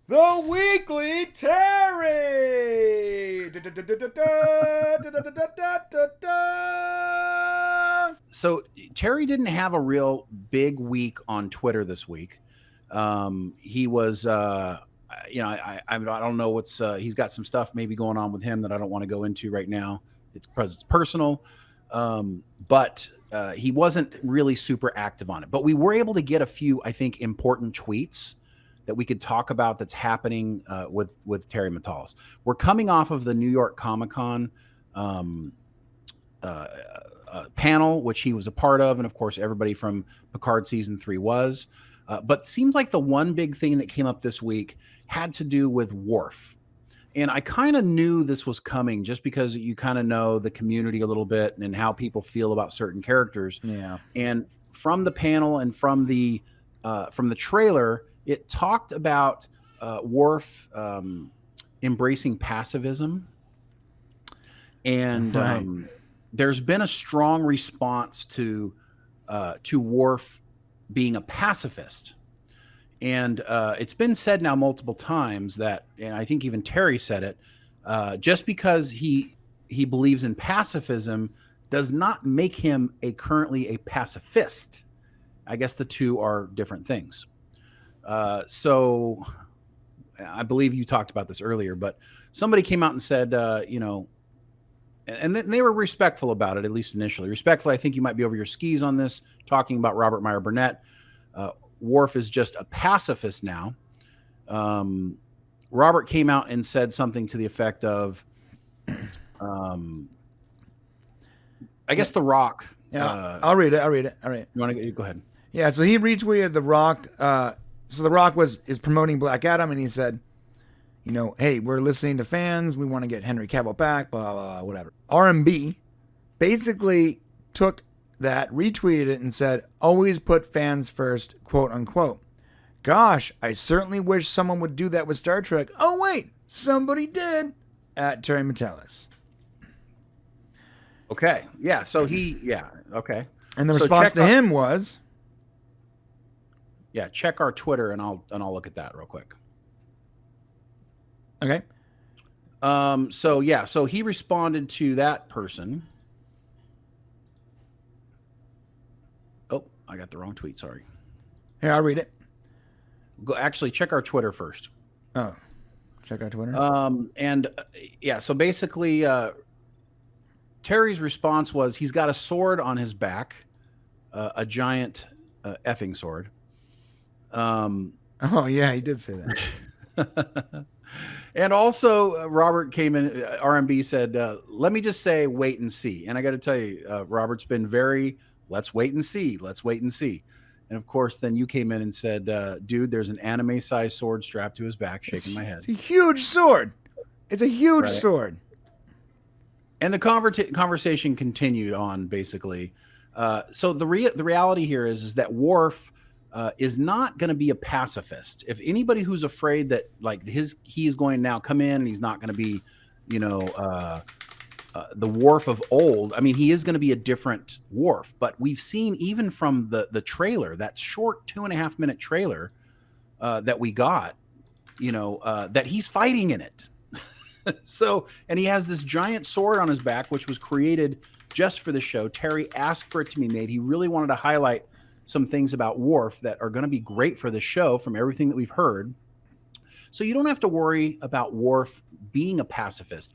The Weekly Terry. So Terry didn't have a real big week on Twitter this week. He was, I don't know what's. He's got some stuff maybe going on with him that I don't want to go into right now. It's because it's personal, but he wasn't really super active on it. But we were able to get a few, I think, important tweets that we could talk about that's happening with Terry Matalas. We're coming off of the New York Comic Con panel, which he was a part of, and of course, everybody from Picard season 3 was. But seems like the one big thing that came up this week had to do with Worf. And I kind of knew this was coming just because you kind of know the community a little bit and how people feel about certain characters. Yeah. And from the panel and from the trailer, it talked about Worf embracing pacifism, and Right. There's been a strong response to Worf being a pacifist. And it's been said now multiple times that, and I think even Terry said it, just because he believes in pacifism does not make him currently a pacifist. I guess the two are different things. So I believe you talked about this earlier, but somebody came out and said, and they were respectful about it, at least initially. Respectfully, I think you might be over your skis on this, talking about Robert Meyer Burnett. Worf is just a pacifist now. Robert came out and said something to the effect of, I guess The Rock. Yeah, I'll read it. All right. You want to go ahead? Yeah, so he retweeted The Rock. So The Rock is promoting Black Adam, and he said, hey, we're listening to fans. We want to get Henry Cavill back, blah, blah, blah, whatever. RMB basically took that, retweeted it, and said, always put fans first, quote unquote. Gosh, I certainly wish someone would do that with Star Trek. Oh, wait, somebody did. At Terry Matalas. Okay. Yeah. So okay. And the response to him was, yeah, check our Twitter and I'll look at that real quick. Okay. So he responded to that person. Oh, I got the wrong tweet. Sorry. Here, I'll read it. Actually, check our Twitter first. Oh, check our Twitter. So basically, Terry's response was he's got a sword on his back, a giant effing sword. Oh yeah, he did say that. And also, Robert came in. RMB said, "Let me just say, wait and see." And I got to tell you, Robert's been very, let's wait and see. Let's wait and see. And of course, then you came in and said, "Dude, there's an anime-sized sword strapped to his back." Shaking my head. It's a huge sword. It's a huge sword. And the conversation continued on, basically. So the reality here is that Worf is not going to be a pacifist. If anybody who's afraid that he is going to now come in and he's not going to be, the Worf of old. I mean, he is going to be a different Worf. But we've seen even from the trailer, that short 2.5 minute trailer that we got, that he's fighting in it. So, and he has this giant sword on his back, which was created just for the show. Terry asked for it to be made. He really wanted to highlight some things about Worf that are going to be great for the show from everything that we've heard. So you don't have to worry about Worf being a pacifist.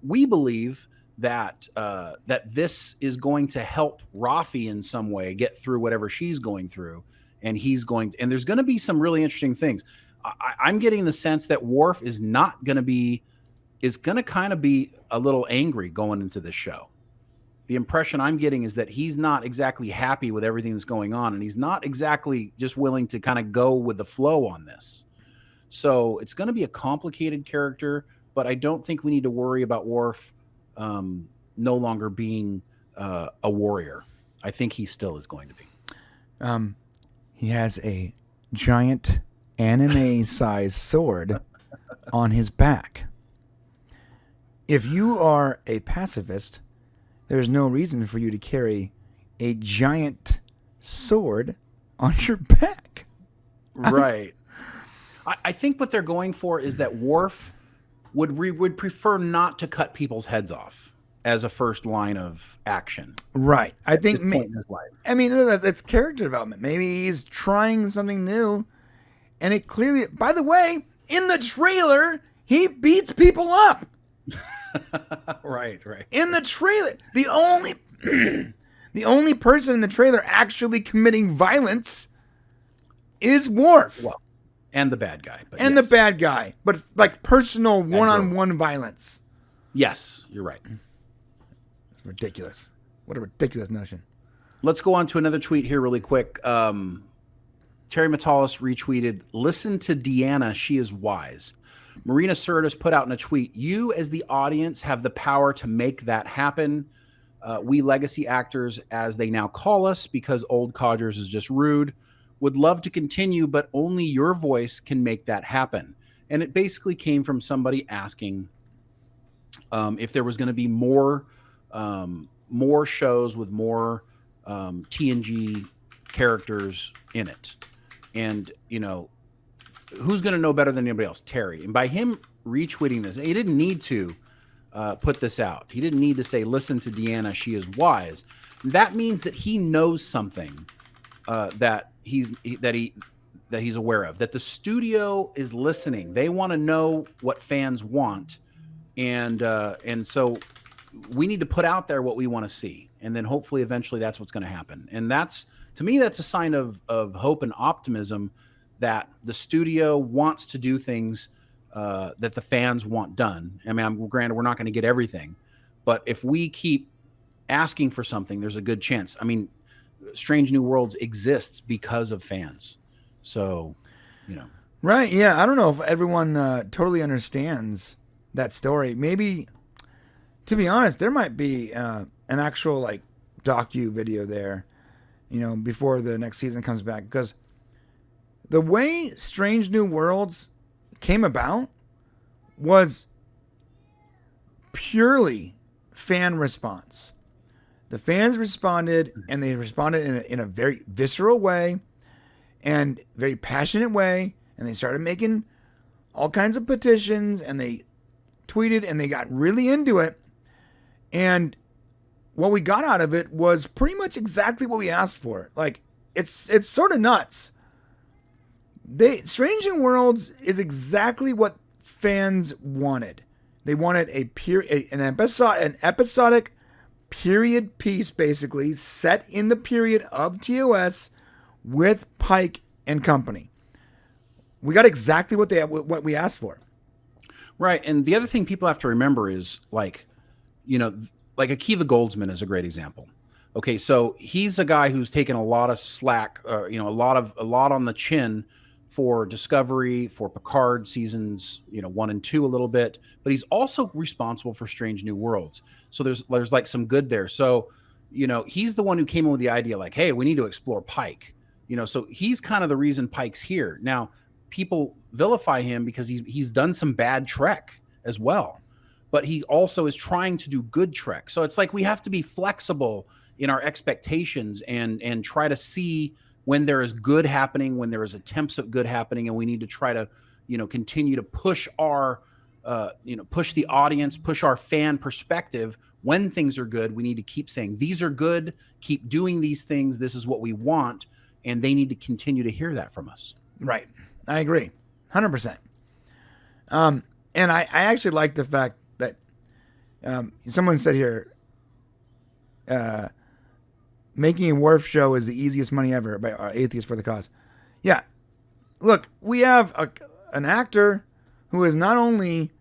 We believe that that this is going to help Rafi in some way get through whatever she's going through, and there's going to be some really interesting things. I'm getting the sense that Worf is going to kind of be a little angry going into this show. The impression I'm getting is that he's not exactly happy with everything that's going on, and he's not exactly just willing to kind of go with the flow on this. So it's going to be a complicated character, but I don't think we need to worry about Worf no longer being a warrior. I think he still is going to be. He has a giant anime-sized sword on his back. If you are a pacifist, there's no reason for you to carry a giant sword on your back. Right. I think what they're going for is that Worf would prefer not to cut people's heads off as a first line of action. Right. I think. This point in his life. I mean, it's character development. Maybe he's trying something new, and it clearly. By the way, in the trailer, he beats people up. Right. In the trailer, the only person in the trailer actually committing violence is Worf. Well, and the bad guy. But and yes. the bad guy, but like personal one-on-one violence. Yes, you're right. It's ridiculous. What a ridiculous notion. Let's go on to another tweet here really quick. Terry Matalas retweeted, "Listen to Deanna, she is wise." Marina Sirtis put out in a tweet, "You as the audience have the power to make that happen. We legacy actors, as they now call us, because old codgers is just rude, would love to continue, but only your voice can make that happen." And it basically came from somebody asking if there was going to be more shows with more TNG characters in it. And, who's going to know better than anybody else? Terry. And by him retweeting this, he didn't need to put this out. He didn't need to say, "Listen to Deanna, she is wise." That means that he knows something that he's aware of, that the studio is listening. They want to know what fans want. And so we need to put out there what we want to see. And then hopefully eventually that's what's going to happen. And to me, that's a sign of hope and optimism that the studio wants to do things that the fans want done. I mean, granted, we're not going to get everything, but if we keep asking for something, there's a good chance. I mean, Strange New Worlds exists because of fans. So, Right. Yeah. I don't know if everyone totally understands that story. Maybe, to be honest, there might be an actual like docu video there, before the next season comes back, because the way Strange New Worlds came about was purely fan response. The fans responded, and they responded in a very visceral way and very passionate way, and they started making all kinds of petitions, and they tweeted, and they got really into it. And what we got out of it was pretty much exactly what we asked for. Like, it's sort of nuts. Strange New Worlds is exactly what fans wanted. They wanted an episodic period piece, basically set in the period of TOS with Pike and company. We got exactly what we asked for. Right. And the other thing people have to remember is like Akiva Goldsman is a great example. Okay, so he's a guy who's taken a lot of slack, a lot on the chin for Discovery, for Picard seasons, 1 and 2 a little bit, but he's also responsible for Strange New Worlds. So there's like some good there. So, he's the one who came up with the idea like, hey, we need to explore Pike. So he's kind of the reason Pike's here. Now, people vilify him because he's done some bad Trek as well, but he also is trying to do good Trek. So it's like we have to be flexible in our expectations and try to see when there is good happening, when there is attempts at good happening, and we need to try to, continue to push our, push the audience, push our fan perspective. When things are good, we need to keep saying, these are good, keep doing these things, this is what we want, and they need to continue to hear that from us. Right. I agree. 100%. And I actually like the fact that someone said here, making a Worf show is the easiest money ever by Atheists for the Cause. Yeah. Look, we have an actor who is not only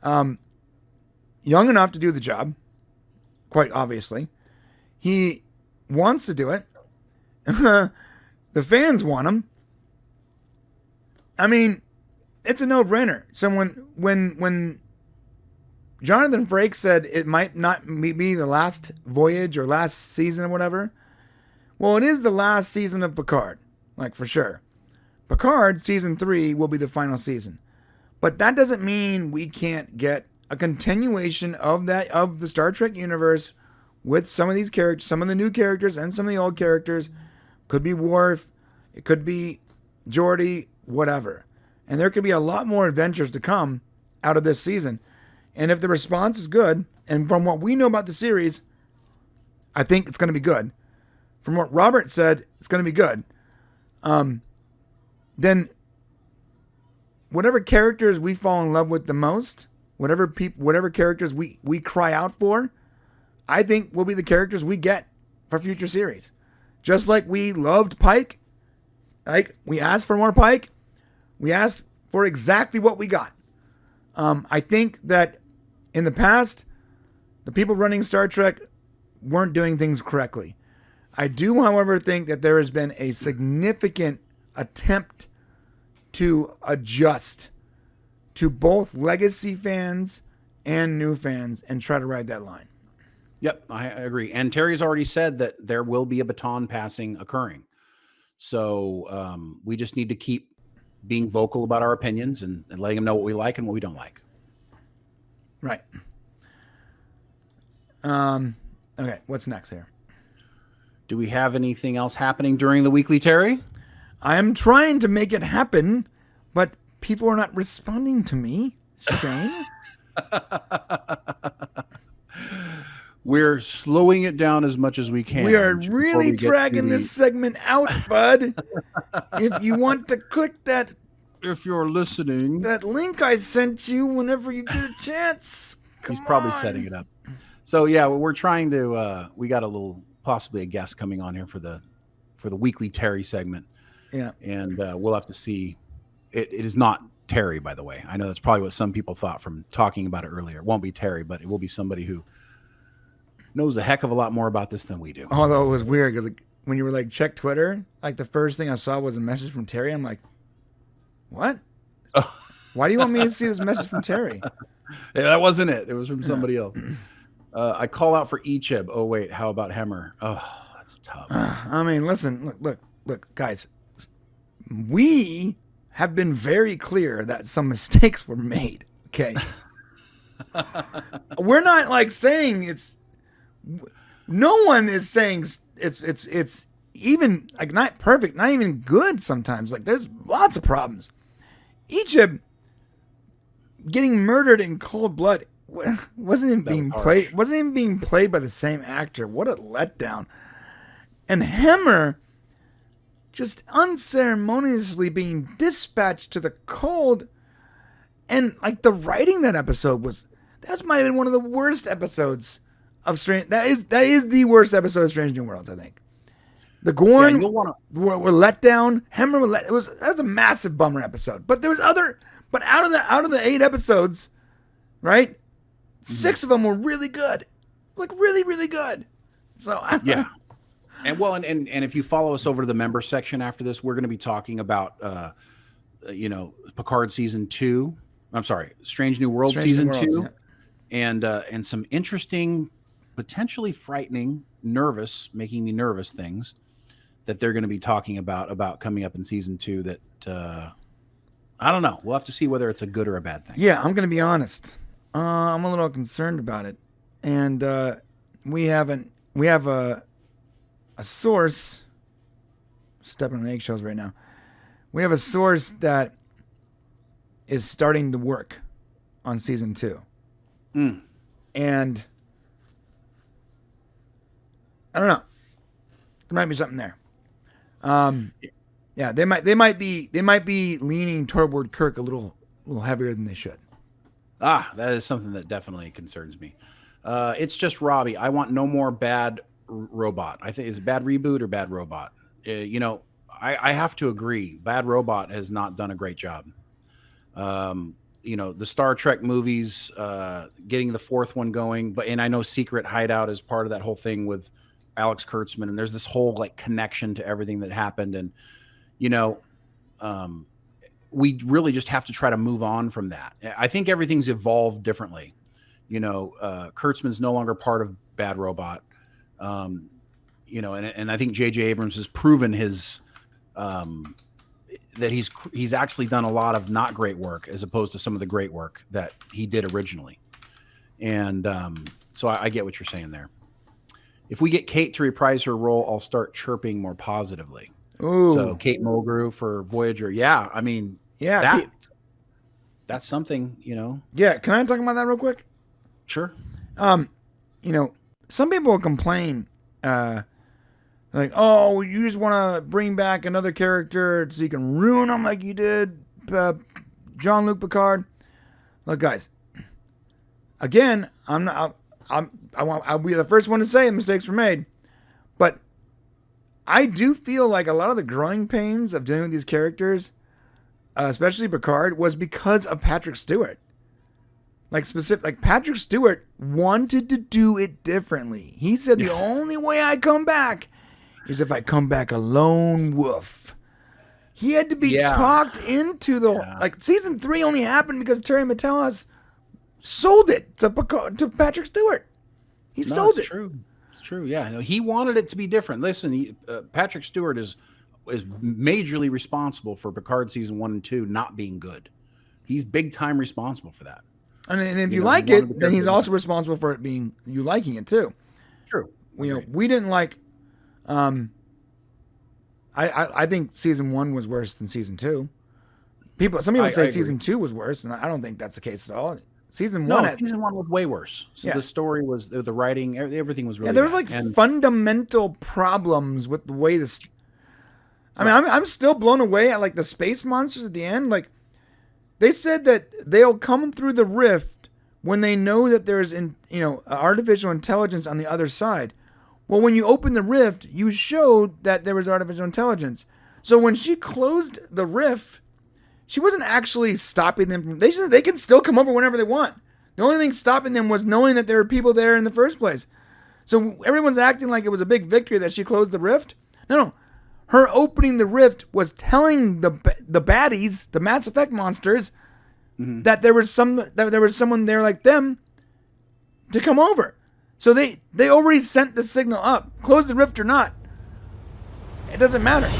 young enough to do the job, quite obviously. He wants to do it. The fans want him. I mean, it's a no-brainer. So when Jonathan Frakes said it might not be the last voyage or last season or whatever, well, it is the last season of Picard, like for sure. Picard season 3 will be the final season, but that doesn't mean we can't get a continuation of the Star Trek universe with some of these characters, some of the new characters and some of the old characters. Could be Worf, it could be Geordi, whatever. And there could be a lot more adventures to come out of this season. And if the response is good, and from what we know about the series, I think it's going to be good. From what Robert said, it's going to be good. Then whatever characters we fall in love with the most, whatever characters we cry out for, I think will be the characters we get for future series. Just like we loved Pike, like we asked for more Pike, we asked for exactly what we got. I think that in the past, the people running Star Trek weren't doing things correctly. I do, however, think that there has been a significant attempt to adjust to both legacy fans and new fans and try to ride that line. Yep, I agree. And Terry's already said that there will be a baton passing occurring. So we just need to keep being vocal about our opinions and letting them know what we like and what we don't like. Right. Okay, what's next here? Do we have anything else happening during the weekly, Terry? I am trying to make it happen, but people are not responding to me, Shane. We're slowing it down as much as we can. We are really dragging this segment out, bud. If you want to click that, if you're listening, that link I sent you whenever you get a chance. He's probably setting it up. So yeah, we're trying to. We got possibly a guest coming on here for the weekly Terry segment. Yeah, and we'll have to see. It is not Terry, by the way. I know that's probably what some people thought from talking about it earlier. It won't be Terry, but it will be somebody who knows a heck of a lot more about this than we do. Although it was weird because when you were like, check Twitter, like the first thing I saw was a message from Terry. I'm like, what? Why do you want me to see this message from Terry? Yeah, that wasn't it. It was from somebody else. I call out for Ichib. Oh, wait. How about Hemmer? Oh, that's tough. I mean, listen, look, guys. We have been very clear that some mistakes were made. Okay. We're not like saying it's. No one is saying it's even like not perfect, not even good sometimes. Like there's lots of problems. Egypt getting murdered in cold blood wasn't even being played by the same actor. What a letdown. And Hemmer just unceremoniously being dispatched to the cold, and like the writing that episode that might have been one of the worst episodes of Strange. That is the worst episode of Strange New Worlds, I think. The Gorn were let down. Hemmer that was a massive bummer episode. But there was other. But out of the 8 episodes, right? 6 of them were really good, like really really good. So yeah. And if you follow us over to the member section after this, we're going to be talking about Picard season 2. I'm sorry, Strange New World season 2, yeah. And some interesting, potentially frightening, making me nervous things that they're going to be talking about coming up in season 2. That I don't know. We'll have to see whether it's a good or a bad thing. Yeah, I'm going to be honest. I'm a little concerned about it, and we have a source. Stepping on eggshells right now. We have a source that is starting to work on season 2. And I don't know. There might be something there. Yeah, they might be leaning toward Kirk a little heavier than they should. That is something that definitely concerns me. It's just Robbie. I want no more bad robot. I think is it bad reboot or bad robot. I have to agree. Bad Robot has not done a great job. The Star Trek movies, getting the 4th one going, and I know Secret Hideout is part of that whole thing with Alex Kurtzman, and there's this whole like connection to everything that happened, and we really just have to try to move on from that. I think everything's evolved differently. Kurtzman's no longer part of Bad Robot, and I think J.J. Abrams has proven his that he's actually done a lot of not great work as opposed to some of the great work that he did originally. And so I get what you're saying there. If we get Kate to reprise her role, I'll start chirping more positively. Ooh. So Kate Mulgrew for Voyager. Yeah. I mean, Yeah. That's something, Yeah. Can I talk about that real quick? Sure. Some people will complain, like, oh, you just want to bring back another character so you can ruin them like you did Jean-Luc Picard. Look, guys, again, I'll be the first one to say mistakes were made, but I do feel like a lot of the growing pains of dealing with these characters, especially Picard, was because of Patrick Stewart. Like Patrick Stewart wanted to do it differently. He said the only way I come back is if I come back a lone wolf. He had to be talked into like season 3 only happened because Terry Matalas sold it to Patrick Stewart. He sold it. True. It's true. Yeah, he wanted it to be different. Listen, Patrick Stewart is majorly responsible for Picard season 1 and 2 not being good. He's big time responsible for that. And if you like it, then he's also responsible for it being you liking it too. True. We didn't like. I think season 1 was worse than season 2. Some people say season 2 was worse, and I don't think that's the case at all. Season 1 was way worse. So the story was the writing, everything was really. Yeah, there was fundamental problems with the way this. I mean, I'm still blown away at like the space monsters at the end. Like, they said that they'll come through the rift when they know that there's artificial intelligence on the other side. Well, when you open the rift, you showed that there was artificial intelligence. So when she closed the rift, she wasn't actually stopping them from. They can still come over whenever they want. The only thing stopping them was knowing that there were people there in the first place. So everyone's acting like it was a big victory that she closed the rift. No. Her opening the rift was telling the baddies, the Mass Effect monsters, that there was someone there like them to come over. So they already sent the signal up. Close the rift or not, it doesn't matter.